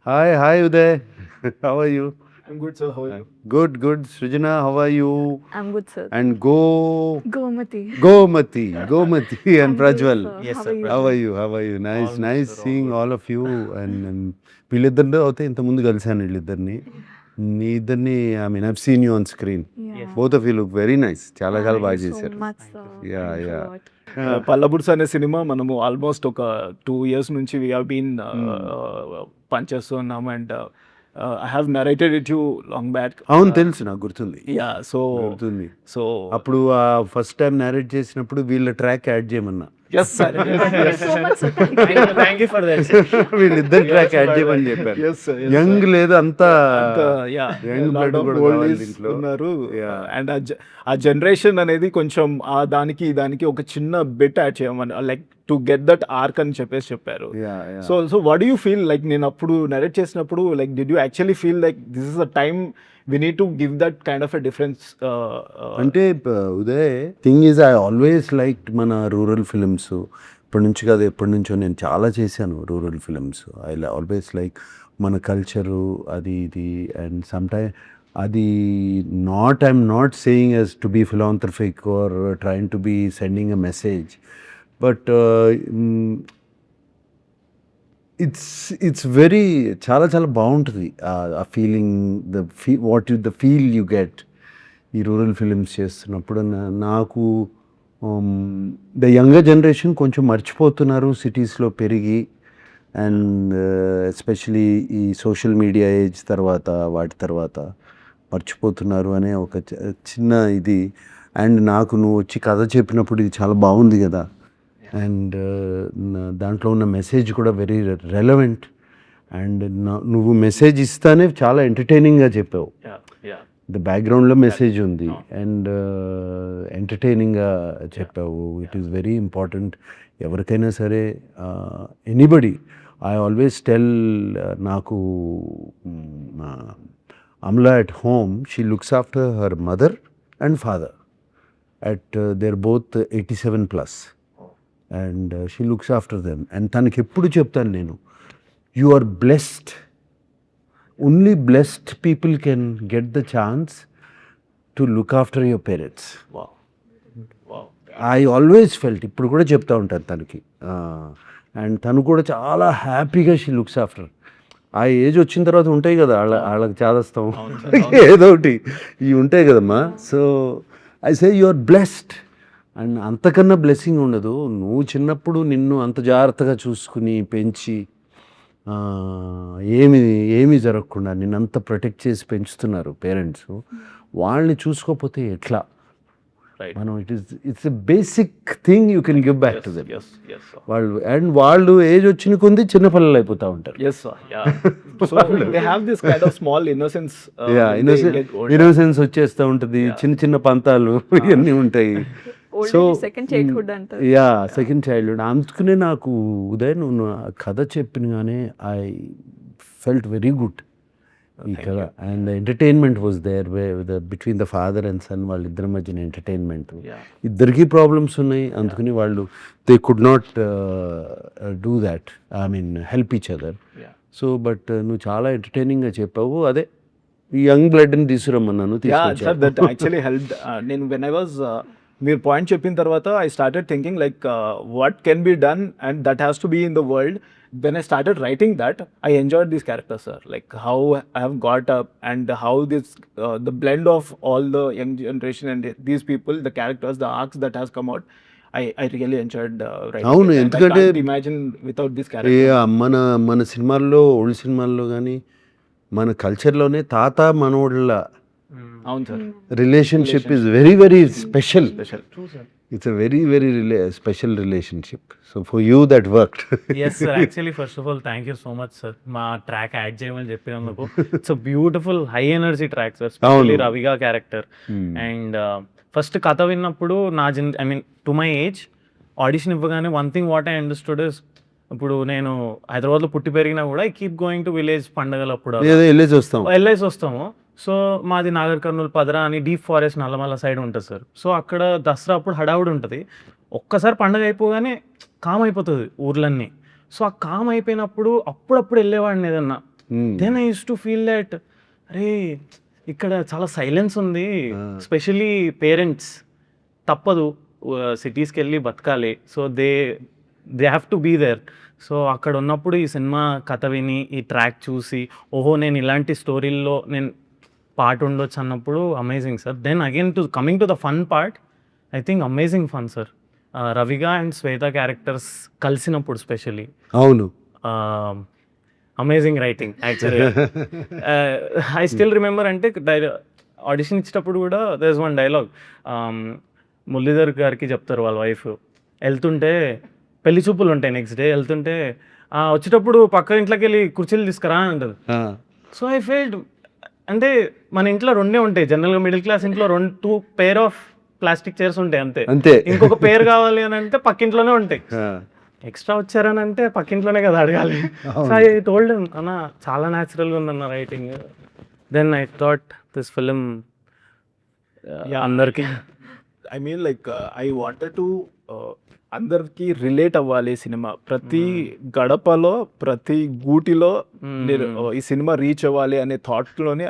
Hi, Uday. How are you? I'm good, sir. How are you? Good. Srijana, how are you? I'm good, sir. And Gomati. Gomati and I'm good, Prajwal. sir. Yes, How sir, are you? How are you? Nice All good, sir, all seeing good. all of you. And వీళ్ళిద్దరిలో అయితే ఇంతకుముందు కలిసాను వీళ్ళిద్దరిని మీ ఇద్దరిని I mean I've seen you on screen Yeah. Both of you look very nice చాలా Thank చాలా you బాగా so చేశారు much, sir. Yeah, Thanks a yeah. lot. పల్లబుడ్స్ అనే సినిమా మనము ఆల్మోస్ట్ ఒక 2 years నుంచి వీ హీన్ పనిచేస్తున్నాం and I have narrated it you long back. అవును తెలుసు నాకు గుర్తుంది యా సో గుర్తుంది సో అప్పుడు ఫస్ట్ టైం నేరేట్ చేసినప్పుడు వీళ్ళ ట్రాక్ యాడ్ చేయమన్నా yes sir Thank you so much, sir. Thank you. For that. వీళ్ళిద్దరు ట్రాక్ యాడ్ చేయమని చెప్పారు ఎస్ సార్ యంగ్ లేదు అంతా యా young blood కూడా కావాలి దీంట్లో. ఉన్నారు Yeah. అండ్ ఆ జనరేషన్ అనేది కొంచెం ఆ దానికి ఒక చిన్న బిట్ యాడ్ చేయమని like to get that arc అని చెప్పారు. Yeah. So what you feel like నేను అప్పుడు నరేట్ చేసినప్పుడు like did you actually feel like this is a time we need to give that kind of a difference? అంటే Uday thing is I always like మన rural films ఇప్పటి నుంచి కాదు ఎప్పటి నుంచో నేను చాలా చేశాను rural films. I always like మన కల్చరు అది ఇది అండ్ సమ్టైమ్ అది I'm not saying as to be philanthropic or trying to be sending a message but it's very చాలా చాలా బాగుంటుంది ఆ feeling the feel you get ఈ రూరల్ ఫిలిమ్స్ చేస్తున్నప్పుడు నాకు ద యంగర్ జనరేషన్ కొంచెం మర్చిపోతున్నారు సిటీస్లో పెరిగి అండ్ ఎస్పెషలీ ఈ సోషల్ మీడియా ఏజ్ తర్వాత వాటి తర్వాత మర్చిపోతున్నారు అనే ఒక చిన్న ఇది. అండ్ నాకు నువ్వు వచ్చి కథ చెప్పినప్పుడు ఇది చాలా బాగుంది కదా అండ్ దాంట్లో ఉన్న మెసేజ్ కూడా వెరీ రెలవెంట్ అండ్ నువ్వు మెసేజ్ ఇస్తానే చాలా ఎంటర్టైనింగ్గా చెప్పావు. ద బ్యాక్గ్రౌండ్లో మెసేజ్ ఉంది అండ్ ఎంటర్టైనింగ్గా చెప్పావు. ఇట్ ఈస్ వెరీ ఇంపార్టెంట్ ఎవరికైనా సరే ఎనీబడి. ఐ ఆల్వేస్ టెల్ నాకు Amala at home she looks after her mother and father at their both 87+. And she looks after them and తనకి ఎప్పుడు చెప్తాను నేను you are blessed. Only blessed people can get the chance to look after your parents. I always felt ఇప్పుడు కూడా చెప్తా ఉంటాను తనకి. And తను కూడా చాలా హ్యాపీగా షీ లుక్స్ ఆఫ్టర్. ఆ ఏజ్ వచ్చిన తర్వాత ఉంటాయి కదా వాళ్ళకి చాదస్తాం ఏదో ఒకటి ఇవి ఉంటాయి కదమ్మా. So I say you are blessed and అంతకన్నా బ్లెస్సింగ్ ఉండదు. నువ్వు చిన్నప్పుడు నిన్ను అంత జాగ్రత్తగా చూసుకుని పెంచి ఏమీ జరగకుండా నిన్నంత ప్రొటెక్ట్ చేసి పెంచుతున్నారు పేరెంట్స్. వాళ్ళని చూసుకోకపోతే ఎట్లా మనం it's a basic thing you can give back to them. వాళ్ళు ఏజ్ వచ్చిన కొంది చిన్నపిల్లలు అయిపోతూ ఉంటారు. ఇన్నోసెన్స్ వచ్చేస్తూ ఉంటుంది. చిన్న పంతాలు ఇవన్నీ ఉంటాయి. సెకండ్ చైల్డ్హుడ్ అంటారు. Second childhood. అందుకనే నాకు ఉదయ్ నువ్వు కథ చెప్పినగానే ఐ ఫెల్ట్ వెరీ గుడ్ ఈ కథ. And entertainment was there between the father and son వాళ్ళిద్దరి మధ్యన ఎంటర్టైన్మెంట్. ఇద్దరికీ ప్రాబ్లమ్స్ ఉన్నాయి అందుకని వాళ్ళు they could not do that I mean help each other. So but నువ్వు చాలా ఎంటర్టైనింగ్గా చెప్పావు. అదే ఈ యంగ్ బ్లడ్ని తీసుకురమ్మన్నాను. నేను వెన్ ఐ వాజ్ మీరు పాయింట్ చెప్పిన తర్వాత I started thinking like what can be done and that has to be in the world. When I started writing that, I enjoyed these characters, sir. Like how I have got up and how this, the blend of all the young generation and these people, the characters, the arcs that has come out, I really enjoyed writing. అవును, it. And ఎందుకంటే I can't imagine without these characters. మన సినిమాల్లో old సినిమాల్లో కానీ మన కల్చర్లోనే తాత మనోళ్ళ అవును sir, relationship is very very special. True, sir. It's a very, very special relationship. So for you that worked. Yes, sir. Actually, first of all, thank you so much, sir. మా track add చేయమని చెప్పినందుకు. It's a beautiful high energy track sir, specially రవిగా character. And first కథ విన్నప్పుడు I mean to my age audition ఇవ్వగానే one thing what I understood is, ఇప్పుడు నేను హైదరాబాద్లో పుట్టి పెరిగినా కూడా I keep going to village పండగలప్పుడు వెళ్ళేసి వస్తాము. సో మాది నాగర్ కర్నూలు పదరా అని డీప్ ఫారెస్ట్ నల్లమల్ల సైడ్ ఉంటుంది సార్. సో అక్కడ దసరా అప్పుడు హడావుడి ఉంటుంది. ఒక్కసారి పండగ అయిపోగానే కామ్ అయిపోతుంది ఊర్లన్నీ. సో ఆ కామ్ అయిపోయినప్పుడు అప్పుడప్పుడు వెళ్ళేవాడిని ఏదన్నా then I use to feel that అరే ఇక్కడ చాలా సైలెన్స్ ఉంది, స్పెషలీ పేరెంట్స్ తప్పదు సిటీస్కి వెళ్ళి బతకాలి, so they have to be there. So అక్కడ ఉన్నప్పుడు ఈ సినిమా కథ విని ఈ ట్రాక్ చూసి ఓహో నేను ఇలాంటి స్టోరీల్లో నేను పార్ట్ ఉండొచ్చు అన్నప్పుడు amazing sir. Then again coming to the fun part, I think amazing fun sir. రవిగా అండ్ శ్వేత క్యారెక్టర్స్ కలిసినప్పుడు స్పెషలీ అవును, అమేజింగ్ రైటింగ్ యాక్చువల్గా. ఐ స్టిల్ రిమెంబర్ అంటే ఆడిషన్ ఇచ్చేటప్పుడు కూడా there is one dialogue, Muralidhar గారికి చెప్తారు వాళ్ళ వైఫ్, వెళ్తుంటే పెళ్లి చూపులు ఉంటాయి నెక్స్ట్ డే, వెళ్తుంటే వచ్చేటప్పుడు పక్క ఇంట్లోకి వెళ్ళి కుర్చీలు తీసుకురా అని అంటారు. సో ఐ ఫెల్ట్ అంటే మన ఇంట్లో రెండే ఉంటాయి జనరల్గా, మిడిల్ క్లాస్ ఇంట్లో 2 pair ఆఫ్ ప్లాస్టిక్ చైర్స్ ఉంటాయి అంతే, అంతే. ఇంకొక పేరు కావాలి అని అంటే పక్కింట్లోనే ఉంటాయి. ఎక్స్ట్రా వచ్చారని అంటే పక్కింట్లోనే కదా అడగాలి. సో ఐ టోల్డ్ అన్న చాలా న్యాచురల్గా ఉందన్న writing. Then I thought this film అందరికి I mean like I wanted to అందరికి రిలేట్ అవ్వాలి సినిమా, ప్రతి గడపలో ప్రతి గూటిలో నేను ఈ సినిమా రీచ్ అవ్వాలి అనే థాట్లోనే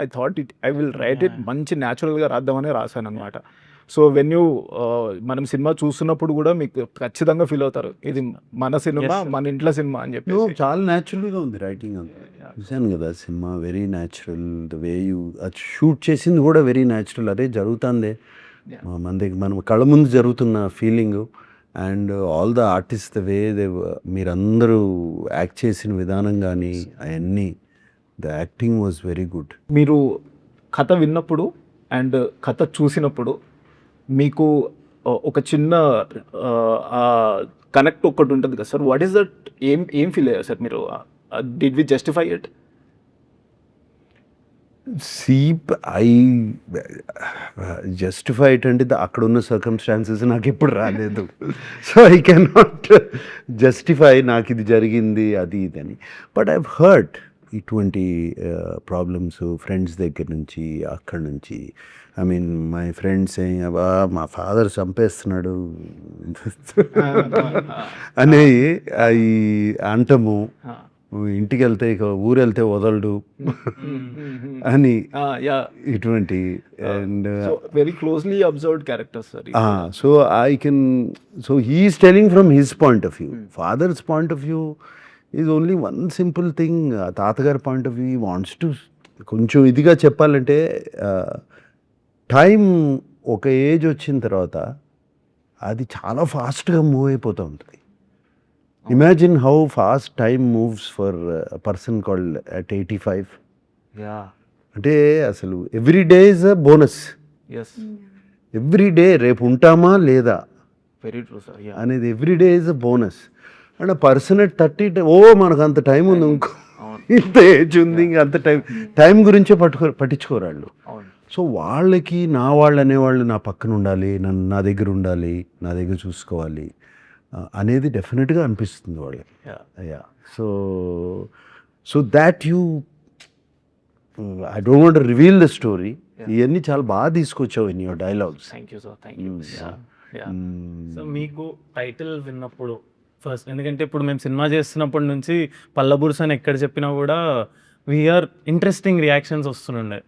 ఐ విల్ రైట్ ఇట్ మంచి న్యాచురల్గా రాద్దామని రాశాను అనమాట. సో వెన్ యూ మనం సినిమా చూస్తున్నప్పుడు కూడా మీకు ఖచ్చితంగా ఫీల్ అవుతారు ఇది మన సినిమా, మన ఇంట్లో సినిమా అని చెప్పి. చాలా న్యాచురల్గా ఉంది రైటింగ్ అంతా. చూశాను కదా cinema, very natural. The way you అది షూట్ చేసింది కూడా వెరీ న్యాచురల్. అదే జరుగుతుందే మన దగ్గర, మనం కళ్ళ ముందు జరుగుతున్న feeling. And all the artist the way మీరందరూ యాక్ట్ చేసిన విధానం కానీ అవన్నీ, the acting was very good. మీరు కథ విన్నప్పుడు అండ్ కథ చూసినప్పుడు మీకు ఒక చిన్న కనెక్ట్ ఒకటి ఉంటుంది కదా సార్, వాట్ ఈస్ దట్? ఏం ఫీల్ అయ్యారు సార్ మీరు? Did we justify it? I justified అంటే అక్కడ ఉన్న సర్కమ్స్టాన్సెస్ నాకు ఎప్పుడు రాలేదు. So I can not justify నాకు ఇది జరిగింది అది ఇది అని. బట్ ఐవ్ హర్డ్ ఇటువంటి ప్రాబ్లమ్స్ ఫ్రెండ్స్ దగ్గర నుంచి, అక్కడి నుంచి. ఐ మీన్ మై ఫ్రెండ్స్ అబ్బా మా ఫాదర్ చంపేస్తున్నాడు అనేవి అవి అంటము, ఇంటికి వెళ్తే ఇక ఊరు వెళ్తే వదలడు అని ఇటువంటి. And very closely observed characters sir. So I can, so he's telling from his point of view. Fathers point of view is only one simple thing. తాతగారి point of view wants to, కొంచెం ఇదిగా చెప్పాలంటే time ఒక age వచ్చిన తర్వాత అది చాలా ఫాస్ట్గా మూవ్ అయిపోతూ ఉంటుంది. Imagine how fast time moves for person called at 85. అంటే అసలు every day is a bonus. Every day రేపు ఉంటామా లేదా వెరీ ట్రూ సార్ అనేది every day is a bonus. And person at 30 మనకు అంత టైం ఉంది, ఇంకో ఇంత ఏజ్ ఉంది, ఇంకా అంత టైం గురించే పట్టించుకోరు వాళ్ళు. సో వాళ్ళకి నా వాళ్ళు అనేవాళ్ళు నా పక్కన ఉండాలి, నా దగ్గర ఉండాలి, నా దగ్గర చూసుకోవాలి అనేది డెఫినెట్గా అనిపిస్తుంది వాళ్ళకి. Yeah so that you, I don't want to reveal the story. ఇవన్నీ చాలా బాగా తీసుకొచ్చావు in your dialogues. Thank you sir, thank you. So మీకు టైటిల్ విన్నప్పుడు ఫస్ట్, ఎందుకంటే ఇప్పుడు మేము సినిమా చేస్తున్నప్పటి నుంచి పల్లబుర్స్ అని ఎక్కడ చెప్పినా కూడా వీఆర్ ఇంట్రెస్టింగ్ రియాక్షన్స్ వస్తుండే.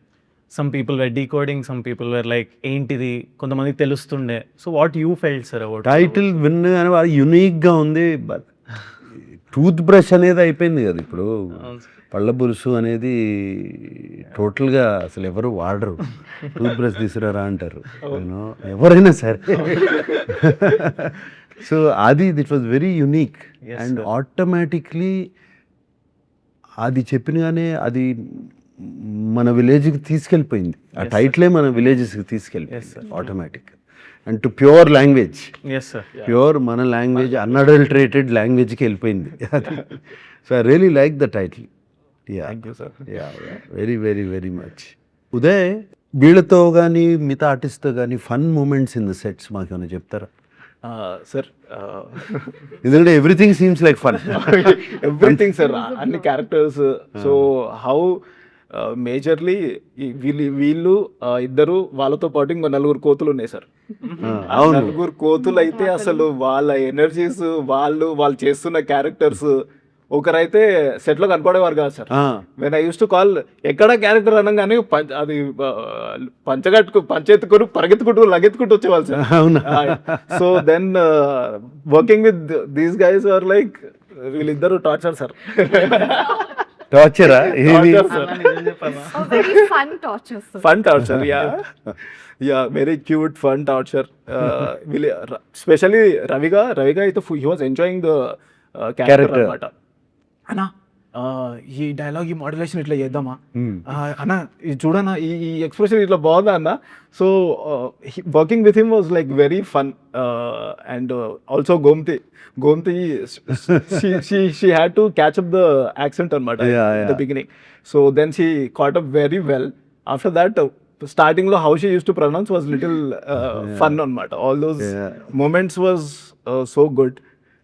Some people were decoding, some people were like ఏంటిది, కొంతమందికి తెలుస్తుండే. So what you felt sir about title విన్ యూనిక్గా ఉంది. బట్ టూత్ బ్రష్ అనేది అయిపోయింది కదా ఇప్పుడు. పళ్ళ బురుసు అనేది టోటల్గా అసలు ఎవరు వాడరు. టూత్ బ్రష్ తీసుకురారా అంటారు ఎవరైనా సరే. సో అది it was very unique. And automatically అది చెప్పినగానే అది మన విలేజ్కి తీసుకెళ్ళిపోయింది. ఆ టైటిలే మన విలేజెస్కి తీసుకెళ్ళిపోయింది automatic. And to pure language, pure మన లాంగ్వేజ్, అన్అడల్టరేటెడ్ లాంగ్వేజ్కి వెళ్ళిపోయింది అది. So I really like the title. Thank you sir. Very very very much. Uday, వీళ్ళతో కానీ మిగతా ఆర్టిస్ట్తో కానీ fun moments in the sets మాకు ఏమైనా చెప్తారా సార్? ఎందుకంటే everything seems like fun. Everything sir, అన్ని క్యారెక్టర్స్. సో హౌ మేజర్లీ వీళ్ళు ఇద్దరు, వాళ్ళతో పాటు ఇంకో 4 కోతులు ఉన్నాయి సార్. 4 కోతులు అయితే అసలు వాళ్ళ ఎనర్జీస్, వాళ్ళు చేస్తున్న క్యారెక్టర్స్ ఒకరైతే సెట్ లో కనపడేవారు కాదు sir. When I use to call ఎక్కడ క్యారెక్టర్ అనగానే అది పంచెత్తుకుని పరిగెత్తుకుంటూ లగెత్తుకుంటూ వచ్చేవాళ్ళు సార్. అవునా? So then working with these guys are like వీళ్ళిద్దరు టార్చర్ సార్. టార్చరా ఏది? Oh, very fun torture, sir. Fun torture, yeah, very cute, fun torture. Especially Raviga, he was enjoying the character అనమాట. అన్నా ఈ డైలాగ్ ఈ modulation ఇట్లా చేద్దామా అన్న, ఇది చూడన్నా ఈ ఎక్స్ప్రెషన్ ఇట్లా బాగుందా అన్న. So working with him was like very fun. And also Gomathi she had to catch up the accent అనమాట in the beginning. So then she caught up very well. After that, starting lo how she used to pronounce was little fun అనమాట. All those moments was so good.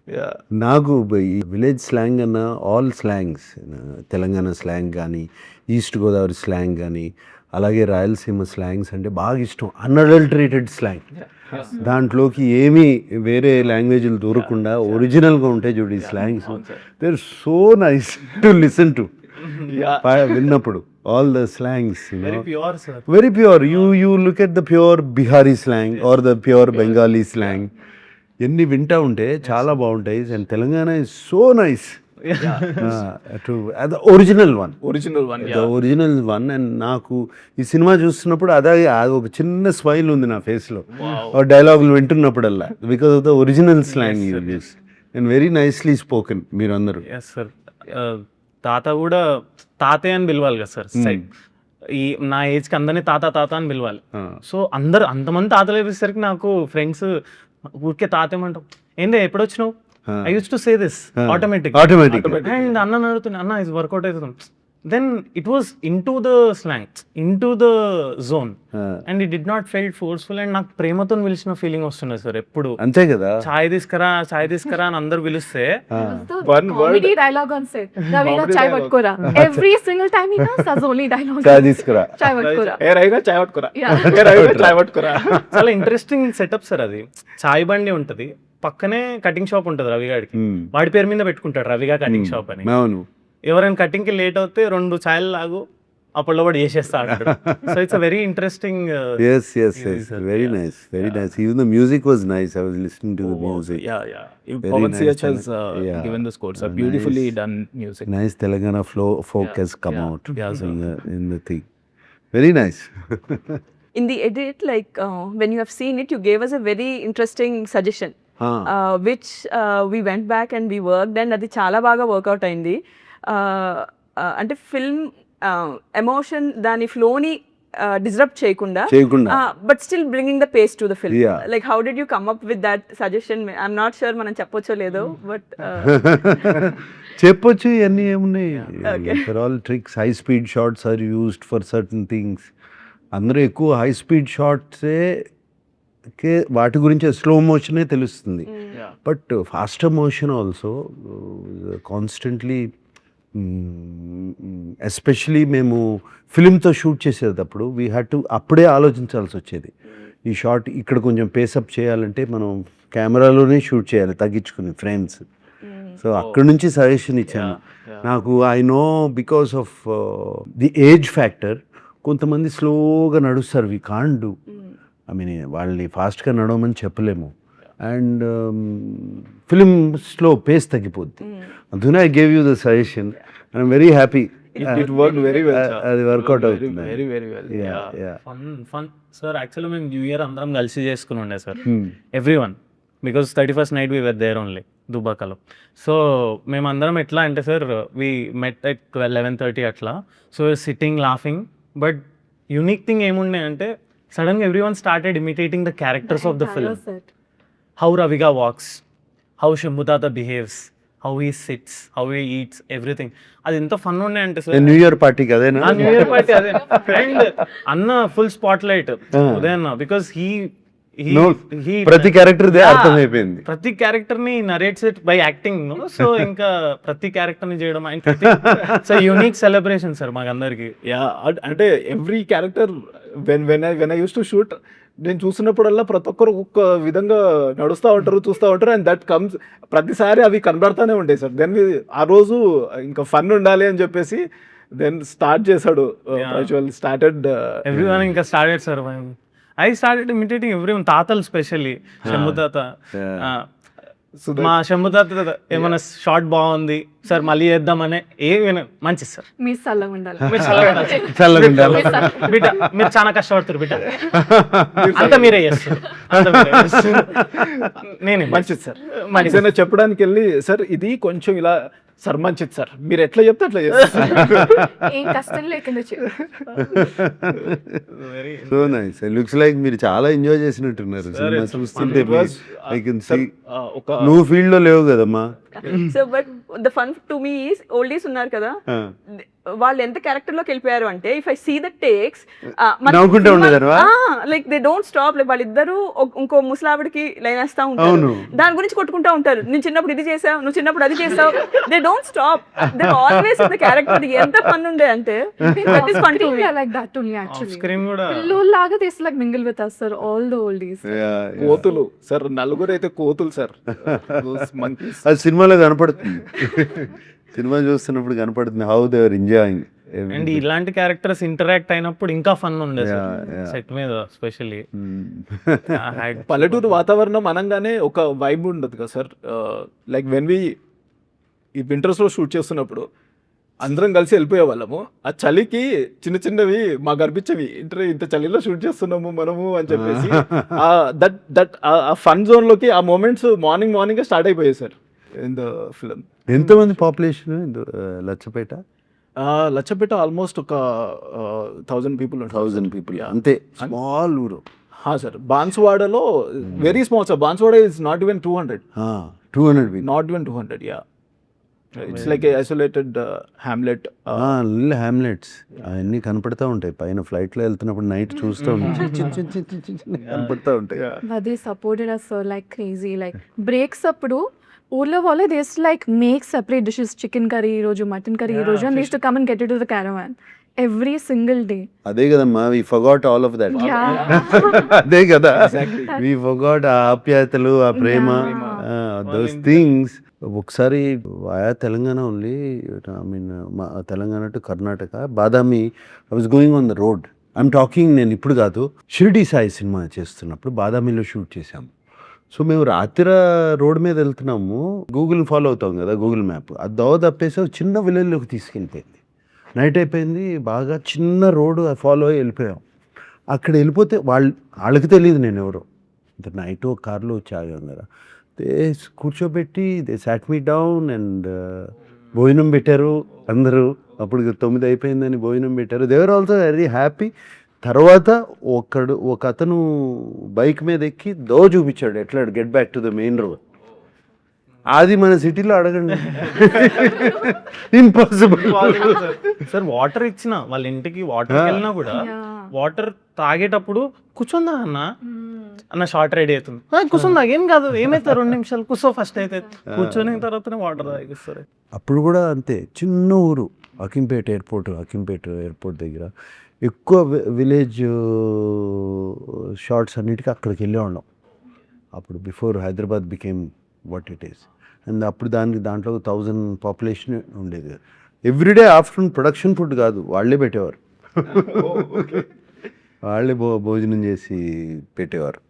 Yeah. నాకు ఈ village slang అన్న all slangs, Telangana slang కానీ, east Godavari slang కానీ, అలాగే Rayalaseema slangs అంటే బాగా ఇష్టం. అన్అడల్టరేటెడ్ స్లాంగ్, దాంట్లోకి ఏమీ వేరే లాంగ్వేజ్లు దూరకుండా ఒరిజినల్గా ఉంటాయి చూడు ఈ slangs. They are so nice to listen to. విన్నప్పుడు all the slangs very pure. You look at the pure Bihari slang are the pure Bengali slang, ఎన్ని వింటా ఉంటే చాలా బాగుంటాయి. అండ్ Telangana is so nice to original one. And నాకు ఈ సినిమా చూస్తున్నప్పుడు అది ఒక చిన్న స్మైల్ ఉంది నా ఫేస్లో డైలాగులు వింటున్నప్పుడల్లా, because of the original slang use and very nicely spoken. మీరు అందరూ సార్ తాత కూడా తాతే అని పిలవాలి కదా సార్. ఈ నా ఏజ్కి అందరినీ తాత అని పిలవాలి. సో అందరు అంతమంది తాతలు వేసేసరికి నాకు ఫ్రెండ్స్ ఊరికే తాతేమంటాం, ఏందే ఎప్పుడు వచ్చినావు, I use to say this automatic. And అన్న అడుగుతున్నా, అన్న ఇది వర్కౌట్ అవుతుంది. Then it was in to the slang, in to the zone, and it did not felt forceful. And నాకు ప్రేమతో పిలిచిన ఫీలింగ్ వస్తున్నది సార్ ఎప్పుడు. అంతే కదా, చాయ్ తీసుకురా అని అందరు పిలిస్తే comedy dialogue on set. Raviga chai patkora. Every single time he does, that's only dialogue. చాయ్ తీసుకురా, Chai patkora. ఏ రైగా చాయ్ పట్టుకురా, చాయ్ పట్టుకురా. చాలా ఇంట్రెస్టింగ్ సెటప్ సార్ అది. చాయ్ బండి ఉంటది, పక్కనే కటింగ్ షాప్ ఉంటది రవిగాడికి, వాడి పేరు మీద పెట్టుకుంటాడు రవిగా కటింగ్ షాప్ అని. అవును, ఎవరైనా కటింగ్ కి లేట్ అవుతే 2 ఛాయలు లాగు అప్పుడు వాడు చేసేస్తా. So it's very interesting. yes very nice. Even the music was nice. I was listening to the music. Pawan CH has given the score. So beautifully done music. Nice Telangana folk has come out in the thing. Very nice. In the edit, like when you have seen it, you gave us a very interesting suggestion, which we went back and we worked, and అది చాలా బాగా work out అయింది. అంటే film emotion దాని ఫ్లోని disturb చేయకుండా but still bringing the pace to the film. Like how did you come up with that suggestion? I'm not sure మనం చెప్పొచ్చో లేదో, బట్ చెప్పొచ్చు. ఇవన్నీ ఏమున్నాయి, for all tricks. High speed shots are used for certain things. అందరూ ఎక్కువ high speed షార్ట్సే వాటి గురించి స్లో మోషనే తెలుస్తుంది, but faster motion also constantly. Especially మేము ఫిలింతో షూట్ చేసేటప్పుడు వీ హ్యాడ్ టు అప్పుడే ఆలోచించాల్సి వచ్చేది. ఈ షార్ట్ ఇక్కడ కొంచెం పేసప్ చేయాలంటే మనం కెమెరాలోనే షూట్ చేయాలి తగ్గించుకుని ఫ్రేమ్స్. సో అక్కడి నుంచి సజెషన్ ఇచ్చాను. నాకు I know because of the age factor కొంతమంది స్లోగా నడుస్తారు, we can't do. I mean వాళ్ళని ఫాస్ట్గా నడవమని చెప్పలేము. అండ్ ఫిలిమ్స్లో పేస్ తగ్గిపోద్ది. అందుకనే I gave you the suggestion. I'm very happy. It worked very well. అది వర్కౌట్ అవుతుంది. Very well. Fun sir. Actually మేము న్యూ ఇయర్ అందరం కలిసి చేసుకుని ఉండే sir, everyone, because 31st night we were there only దుబాకలో. సో మేమందరం ఎట్లా అంటే సార్, వీ మెట్ ఎట్ 11:30 అట్లా. So sitting laughing, but unique thing ఏముండే అంటే సడన్గా everyone started imitating the characters of the film. How రవిగా వాక్స్, హౌ శంభుతాత behaves, how he sits, how he eats, everything. అది ఎంత ఫన్ ఉండే అంటే సార్, న్యూ ఇయర్ పార్టీకి అదేనా? న్యూ ఇయర్ పార్టీ అదే. అండ్ అన్న ఫుల్ స్పాట్ లైట్ ఉదయన్న, బికాస్ ప్రతి క్యారెక్టర్ అర్థమైపోయింది. ప్రతి క్యారెక్టర్ ని narrates it by acting. So ఇంకా ప్రతి క్యారెక్టర్ ని చేయడం సో యూనిక్ సెలబ్రేషన్ సార్ మాకందరికి. యా అంటే every character when I use to shoot, నేను చూసినప్పుడల్లా ప్రతి ఒక్కరు ఒక్కొక్క విధంగా నడుస్తూ ఉంటారు, చూస్తూ ఉంటారు, అండ్ దట్ కమ్స్ ప్రతిసారి అవి కనబడతానే ఉంటాయి సార్. దెన్ ఆ రోజు ఇంకా ఫన్ ఉండాలి అని చెప్పేసి దెన్ స్టార్ట్ చేశాడు. స్టార్టెడ్ ఎవ్రీవన్ ఇంకా started sir. I started imitating everyone. తాతలు స్పెషల్లీ శంభు తాత. మా శంభు తాత ఏమైనా షార్ట్ బాగుంది సార్ మళ్ళీ చేద్దామనే ఏమైనా మంచిది సార్. మీరు చల్లగా ఉండాలి. బిడ్డ మీరు చాలా కష్టపడుతారు బిడ్డ, అంతా మీరే చేస్తారు, నేనే మంచిది సార్. ఏదైనా చెప్పడానికి వెళ్ళి సార్ ఇది కొంచెం ఇలా సార్ మంచిది సార్, మీరు ఎట్లా చెప్తే అట్లా చేస్తారు. ఏం కష్టం లేకుండా సో నైస్. లుక్స్ లైక్ మీరు చాలా ఎంజాయ్ చేసినట్టున్నారు సినిమా చూస్తుంటే. ఐ కెన్ సీ నువ్వు ఫీల్డ్ లో లేవు కదమ్మా. So but the fun to me is oldies ఉన్నారు కదా, వాళ్ళు ఎంత క్యారెక్టర్ లోకి వెళ్ళిపోయారు అంటే if I see the takes నవ్వుకుంటూ ఉండేదారు. Like they don't stop. Like వాళ్ళిద్దరు ఇంకో ముసలావిడికి లైన్ వేస్తా ఉంటారు, దాని గురించి కొట్టుకుంటా ఉంటారు. నేను చిన్నప్పుడు ఇది చేసావు, నువ్వు చిన్నప్పుడు అది చేసావు. They don't stop, they always in the character. ఎంత ఫన్ ఉండే అంటే that is fun to me. like that only actually. Screen కూడా పిల్లోల్లాగా they used to like mingle with us sir, all the oldies. కోతులు సార్, నలుగురు అయితే కోతులు sir. అది సినిమాలో కనపడుతుంది. సినిమా చూస్తున్నప్పుడు కనపడుతుంది how they are enjoying. And ఇలాంటి క్యారెక్టర్స్ ఇంటరాక్ట్ అయినప్పుడు ఇంకా ఫన్ ఉండేది సెట్ మీద స్పెషల్లీ. పల్లెటూరు వాతావరణం అనగానే ఒక వైబ్ ఉండదు కదా సార్. లైక్ వెన్ వి ఈ వింటర్స్లో షూట్ చేస్తున్నప్పుడు అందరం కలిసి వెళ్ళిపోయే వాళ్ళము. ఆ చలికి చిన్న చిన్నవి మాకు అనిపించేవి, ఇంత చలిలో షూట్ చేస్తున్నాము మనము అని చెప్పేసి. దట్ ఆ ఫన్ జోన్లోకి ఆ మూమెంట్స్ మార్నింగ్ స్టార్ట్ అయిపోయాయి సార్ ఇన్ ద ఫిల్మ్. ఎంతమంది పాపులేషన్ లచ్చపేట? లచ్చపేట ఆల్మోస్ట్ ఒక 1000 people. 1000 people అంతే, స్మాల్ ఊరు. సార్ బాన్సువాడలో very small sir. Banswada is not even 200. 200 people. Not even 200. Yeah, it's like a isolated hamlet. Hamlets అవన్నీ కనపడతా ఉంటాయి పైన ఫ్లైట్ లో వెళ్తున్నప్పుడు నైట్ చూస్తూ ఉంటాయి, కనపడతా ఉంటాయి. But they supported us sir like crazy. Like breaks అప్పుడు ఊర్లో వాళ్ళే they used to like make separate dishes, chicken curry ఈ రోజు, mutton curry ఈ రోజు, and they used to come and get it to the caravan every single day. అదే కదమ్మా, వి forgot all of that. అదే కదా, వి ఫర్గాట్ ఆ ఆప్యాయతలు, ఆ ప్రేమ, దోస్ థింగ్స్. ఒకసారి ఆయా Telangana only, I mean Telangana to Karnataka, Badami. I was going on the road. I'm talking, నేను ఇప్పుడు కాదు, షిరిడి సాయి సినిమా చేస్తున్నప్పుడు బాదామిలో షూట్ చేశాము. సో మేము రాత్రి రోడ్ మీద వెళ్తున్నాము, గూగుల్ ఫాలో అవుతాం కదా, గూగుల్ మ్యాప్. అది దోవ తప్పేసి ఒక చిన్న విలేజ్లోకి తీసుకెళ్ళిపోయింది. నైట్ అయిపోయింది, బాగా చిన్న రోడ్డు ఫాలో అయ్యి వెళ్ళిపోయాం. అక్కడ వెళ్ళిపోతే వాళ్ళకి తెలియదు నేను ఎవరో. నైట్ ఒక కార్లో వచ్చి ఆగాం కదా, కూర్చోబెట్టి they sat me down and భోజనం పెట్టారు అందరూ. అప్పుడు 9 అయిపోయిందని భోజనం పెట్టారు. They are also very happy. తర్వాత ఒక అతను బైక్ మీద ఎక్కి చూపించాడు ఎట్లా get back to the main road. అది మన సిటీలో అడగండి, ఇంపాసిబుల్ సార్. వాటర్ ఇచ్చిన వాళ్ళ ఇంటికి వాటర్ వెళ్ళినా కూడా వాటర్ తాగేటప్పుడు కూర్చుందా అన్న షార్ట్ రెడీ అవుతుంది, కూర్చుందా ఏం కాదు, ఏమైతే 2 నిమిషాలు కూర్చో ఫస్ట్ అయితే, కూర్చొని తర్వాతనే వాటర్ తాగిస్తారు. అప్పుడు కూడా అంతే, చిన్న ఊరు, అకింపేట ఎయిర్పోర్ట్ దగ్గర ఎక్కువ విలేజ్ షార్ట్స్ అన్నిటికీ అక్కడికి వెళ్ళేవాళ్ళం. అప్పుడు before Hyderabad became what it is. And అప్పుడు దాంట్లో 1000 పాపులేషన్ ఉండేది. ఎవ్రీడే ఆఫ్టర్నూన్ ప్రొడక్షన్ ఫుడ్ కాదు, వాళ్ళే పెట్టేవారు. వాళ్ళే భోజనం చేసి పెట్టేవారు.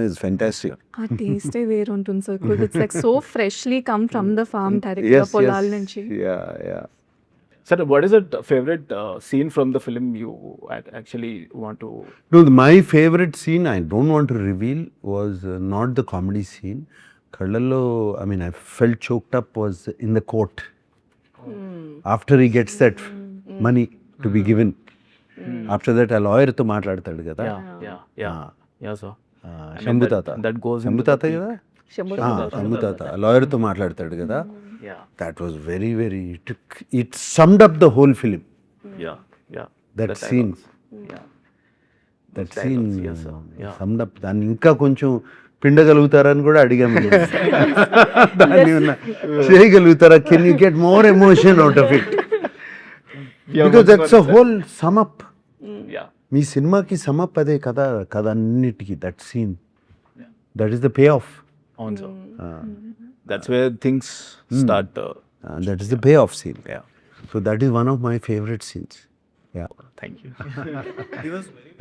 It's fantastic. ఆ టేస్టే వేరు ఉంటుంది సార్. It's like so freshly come from the farm direct పొలాల నుంచి. Yeah. Sir, what is the favorite scene from the film you actually want to? No, my favorite scene, I don't want to reveal, was not the comedy scene. Kallallo, I mean, I felt choked up, was in the court. After he gets that money to be given. After that, a lawyer to మాట్లాడతాడు కదా. Yeah, sir. Shambhu తాత. That goes Shambhu తాత కదా. శంభు తాత లాయర్తో మాట్లాడతాడు కదా. That was very, very, it summed up the whole film. Yeah. That scene. Yeah. That scene yes, sir. Yeah. Summed up. దాన్ని ఇంకా కొంచెం పిండగలుగుతారని కూడా అడిగాము. దాన్ని చేయగలుగుతారా, can you get more emotion out of it, because that's a whole sum up. Yeah. మీ సినిమాకి సమ్ అప్ అదే కదా, కథ అన్నిటికీ that scene, that is the payoff. అవును సార్. That's where things start. That is the payoff scene. Yeah. So that is one of my favorite scenes. Yeah. Thank you.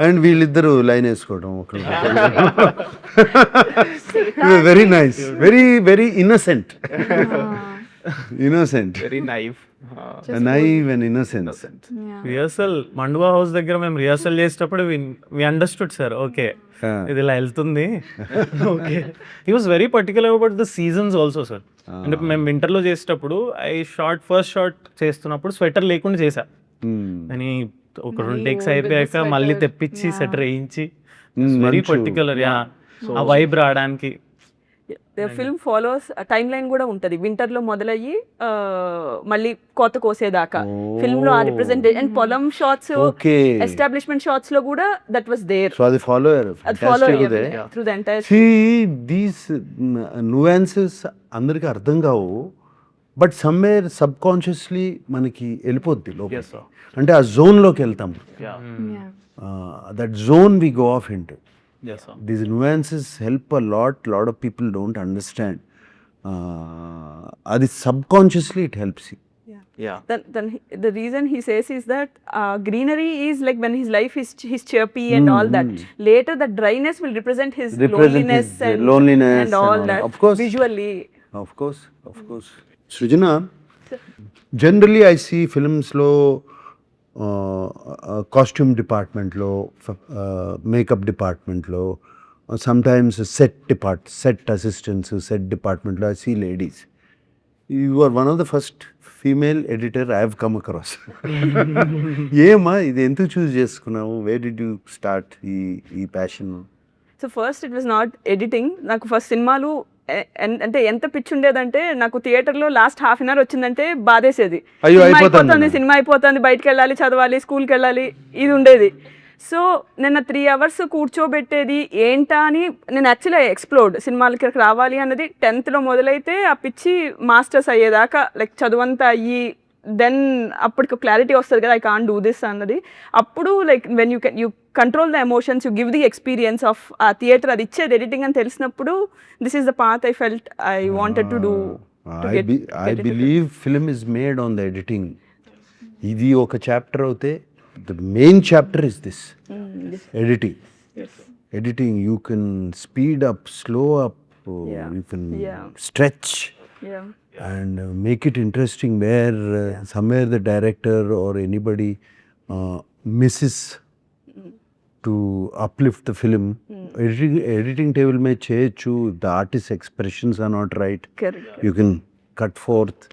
And వీళ్ళిద్దరు line వేసుకోవడం ఒకరు. Very nice, very innocent. Innocent, Very naive. Naive and innocence. Rehearsal Manduva house దగ్గర మేము rehearsal చేసేటప్పుడు we understood sir, okay ఇది ఇలా వెళ్తుంది. Okay, he was very particular about the seasons also sir. అంటే మేము వింటర్లో చేసేటప్పుడు ఫస్ట్ షాట్ చేస్తున్నప్పుడు స్వెటర్ లేకుండా చేసా, అని ఒక 2 టేక్స్ అయిపోయాక మళ్ళీ తెప్పించి స్వెటర్ వేయించి, వెరీ పర్టికులర్. ఆ వైబ్ రావడానికి. The film follows time line కూడా ఉంటుంది. వింటర్లో మొదలయ్యి మళ్ళీ కోత కోసేదాకా ఫిల్మ్లో ఆ రిప్రజెంటేషన్ అండ్ పొలం షాట్స్, Okay. ఎస్టాబ్లిష్మెంట్ షాట్స్ లో కూడా దట్ వాస్ దేర్. సో అది ఫాలో అది follow through the entire. See, these nuances అందరికీ అర్థం కావు, బట్ సమ్వేర్ సబ్ కాన్షియస్లీ మనకి వెళ్ళిపోద్ది లోపలికి. Yes, sir. అంటే ఆ జోన్లోకి వెళ్తాం. Yeah. That zone we go off into. Yes, sir. These nuances help a lot of people don't understand. Adi subconsciously it helps you. Yeah. Then the reason he says is that greenery is like when his life is his chirpy and all that. Later the dryness will represent his loneliness his and loneliness and all that. Of course. Visually. Of course. Srijana, generally I see films lo costume డిపార్ట్మెంట్లో, makeup డిపార్ట్మెంట్లో, sometimes set assistants, set డిపార్ట్మెంట్లో I see ladies. You are one of the first female editor I have come across. ఏమా ఇది ఎందుకు choose చేసుకున్నావు? Where did you start ఈ passion? So first it was not editing. నాకు first సినిమాలు అంటే ఎంత పిచ్చి ఉండేదంటే, నాకు థియేటర్లో లాస్ట్ హాఫ్ అన్ అవర్ వచ్చిందంటే బాధేసేది. సినిమా అయిపోతుంది, బయటకు వెళ్ళాలి, చదవాలి, స్కూల్కి వెళ్ళాలి, ఇది ఉండేది. సో నేను 3 hours కూర్చోబెట్టేది ఏంటా అని నేను యాక్చువల్లీ ఎక్స్ప్లోర్డ్. సినిమాలకి రావాలి అన్నది 10th మొదలైతే ఆ పిచ్చి మాస్టర్స్ అయ్యేదాకా లైక్ చదువంతా అయ్యి దెన్ అప్పటికి క్లారిటీ వస్తుంది కదా, ఐ కాంట్ డూ దిస్ అన్నది. అప్పుడు like when you control the emotions, you give the experience of ఆ థియేటర్, అది ఇచ్చేది ఎడిటింగ్ అని తెలిసినప్పుడు this is the path I felt I wanted to do. I believe film is made on the editing. ఇది ఒక chapter అవుతే the main chapter is this. Editing. Editing, you can speed up, slow up, you can stretch and make it interesting where somewhere the director or anybody misses to uplift the film. Editing table may cheyachu, the artist's expressions are not right. Correct. You can cut forth.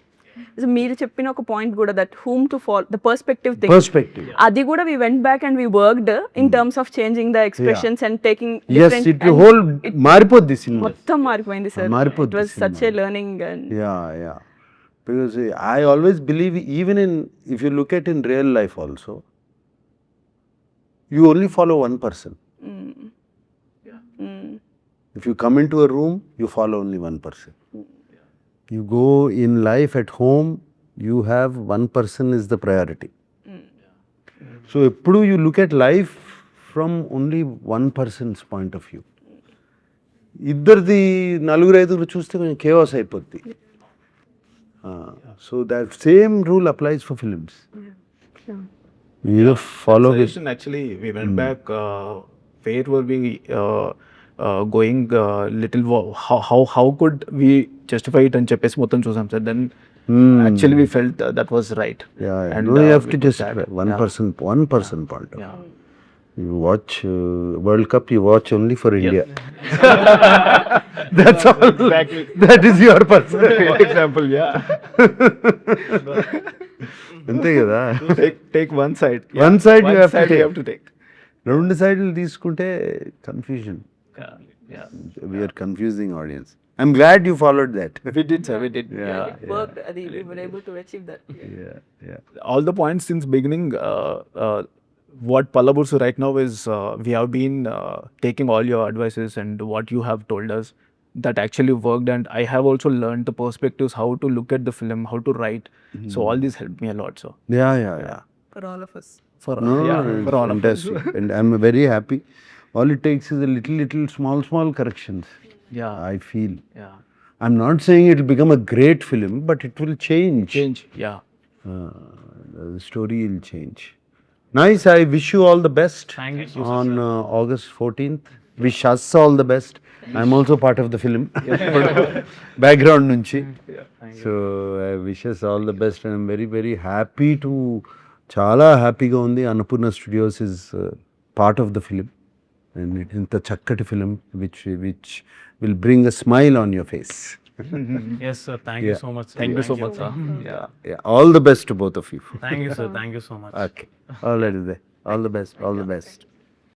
So మీరు చెప్పిన ఒక point కూడా, that whom to follow the perspective thing, Perspective. అది కూడా we went back and we worked in terms of changing the expressions and taking Yes, it whole మారిపోద్ది cinema. మొత్తం మారిపోయింది sir. మారిపోద్ది it was such a learning. And Yeah. Because I always believe, even if you look at in real life also, you only follow one person. If you come into a room, you follow only one person. You go in life at home, you have one person is the priority. So eppudu you look at life from only one person's point of view. ఇద్దరిది 4-5 చూస్తే కొంచెం chaos అయిపోద్ది. So that same rule applies for films. You either follow his. Actually, we went back where were we going little how could we justify it and చెప్పేసి మొత్తం చూసాం sir. Then actually we felt that was right. Yeah. And No, you have to we just put that. one person point of view. Yeah. You watch World Cup, you watch only for India. That's all. Exactly. That is your person. Example, yeah. అంతే కదా. Take one side. One side you One have to side take. you have to take. 2 సైడ్లు తీసుకుంటే confusion. Yeah. We are confusing audience. I'm glad you followed that. We did, sir. We did. Yeah. worked, అది we were able to achieve that. Yeah. All the points since beginning what Palabursu right now is, we have been taking all your advices and what you have told us, that actually worked, and I have also learned the perspectives, how to look at the film, how to write. So all this helped me a lot. So Yeah. For all of us. for No, for all of us. fantastic. And I'm very happy. All it takes is a little small corrections, Yeah, I feel. yeah, I'm not saying it will become a great film, but it will change. change. Yeah, The story will change. Nice. I wish you all the best. Thank you so much. On August 14th. Wish us all the best. I'm also part of the film. Background nunchi. So I wish us all the best, and I'm very happy to. చాలా హ్యాపీగా ఉంది. Annapurna studios is part of the film, and ఇంత చక్కటి film which will bring a smile on your face. Yes, sir. Thank you so much. Sir. thank you so much, sir. All the best to both of you. Thank you, sir. Thank you so much. Okay, all the best.